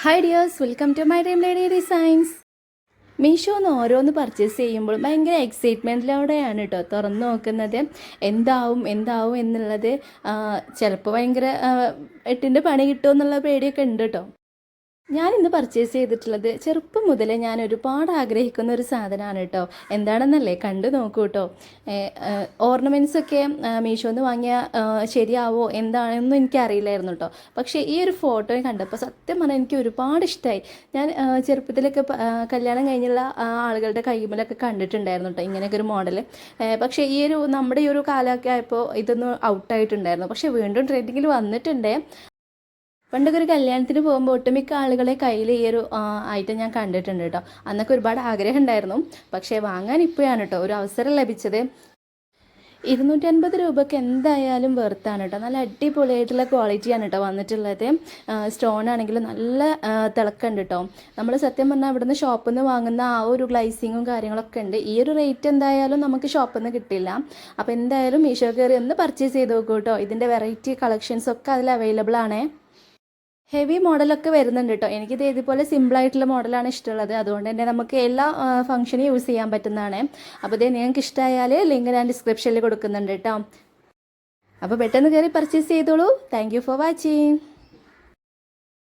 Hi dears, welcome to my dream lady designs. മീഷോന്ന് ഓരോന്ന് purchase ചെയ്യുമ്പോൾ ഭയങ്കര എക്സൈറ്റ്മെൻറ്റിലൂടെയാണ് കേട്ടോ തുറന്ന് നോക്കുന്നത്. എന്താവും എന്നുള്ളത്. ചിലപ്പോൾ ഭയങ്കര എട്ടിൻ്റെ പണി കിട്ടുമെന്നുള്ള പേടിയൊക്കെ ഉണ്ട് കേട്ടോ. ഞാനിന്ന് പർച്ചേസ് ചെയ്തിട്ടുള്ളത് ചെറുപ്പം മുതലേ ഞാൻ ഒരുപാട് ആഗ്രഹിക്കുന്ന ഒരു സാധനമാണ് കേട്ടോ. എന്താണെന്നല്ലേ, കണ്ടു നോക്കൂ കേട്ടോ. ഓർണമെൻറ്റ്സൊക്കെ മീഷോന്ന് വാങ്ങിയാൽ ശരിയാവോ എന്താണെന്നും എനിക്കറിയില്ലായിരുന്നു കേട്ടോ. പക്ഷേ ഈ ഒരു ഫോട്ടോ കണ്ടപ്പോൾ സത്യം പറഞ്ഞാൽ എനിക്ക് ഒരുപാട് ഇഷ്ടമായി. ഞാൻ ചെറുപ്പത്തിലൊക്കെ കല്യാണം കഴിഞ്ഞുള്ള ആളുകളുടെ കൈമുലൊക്കെ കണ്ടിട്ടുണ്ടായിരുന്നു കേട്ടോ ഇങ്ങനെയൊക്കെ ഒരു മോഡൽ. പക്ഷേ നമ്മുടെ ഈ ഒരു കാലമൊക്കെ ആയപ്പോൾ ഇതൊന്നും ഔട്ടായിട്ടുണ്ടായിരുന്നു. പക്ഷേ വീണ്ടും ട്രെൻഡിങ്ങിൽ വന്നിട്ടുണ്ട്. പണ്ടൊക്കെ ഒരു കല്യാണത്തിന് പോകുമ്പോൾ ഒട്ടുമിക്ക ആളുകളെ കയ്യിൽ ഈ ഒരു ഐറ്റം ഞാൻ കണ്ടിട്ടുണ്ട് കേട്ടോ. അന്നൊക്കെ ഒരുപാട് ആഗ്രഹം ഉണ്ടായിരുന്നു. പക്ഷേ വാങ്ങാൻ ഇപ്പോഴാണ് കേട്ടോ ഒരു അവസരം ലഭിച്ചത്. 250 രൂപയ്ക്ക് എന്തായാലും വെർത്താണ് കേട്ടോ. നല്ല അടിപൊളിയായിട്ടുള്ള ക്വാളിറ്റിയാണ് കേട്ടോ വന്നിട്ടുള്ളത്. സ്റ്റോൺ ആണെങ്കിലും നല്ല തിളക്കമുണ്ട് കേട്ടോ. നമ്മൾ സത്യം പറഞ്ഞാൽ ഇവിടുന്ന് ഷോപ്പിൽ നിന്ന് വാങ്ങുന്ന ആ ഒരു ഗ്ലൈസിങ്ങും കാര്യങ്ങളൊക്കെ ഉണ്ട്. ഈ ഒരു റേറ്റ് എന്തായാലും നമുക്ക് ഷോപ്പിൽ നിന്ന് കിട്ടില്ല. അപ്പോൾ എന്തായാലും മീഷോ കയറി ഒന്ന് പർച്ചേസ് ചെയ്ത് നോക്കൂ കേട്ടോ. ഇതിൻ്റെ വെറൈറ്റി കളക്ഷൻസ് ഒക്കെ അതിൽ അവൈലബിൾ ആണ്. ഹെവി മോഡലൊക്കെ വരുന്നുണ്ട് കേട്ടോ. എനിക്കിത് ഇതുപോലെ സിമ്പിളായിട്ടുള്ള മോഡലാണ് ഇഷ്ടമുള്ളത്. അതുകൊണ്ട് തന്നെ നമുക്ക് എല്ലാ ഫംഗ്ഷനും യൂസ് ചെയ്യാൻ പറ്റുന്നതാണ്. അപ്പോൾ ഇത് നിങ്ങൾക്ക് ഇഷ്ടമായാൽ ലിങ്ക് ഞാൻ ഡിസ്ക്രിപ്ഷനിൽ കൊടുക്കുന്നുണ്ട് കേട്ടോ. അപ്പോൾ പെട്ടെന്ന് കയറി പർച്ചേസ് ചെയ്തോളൂ. Thank you for watching.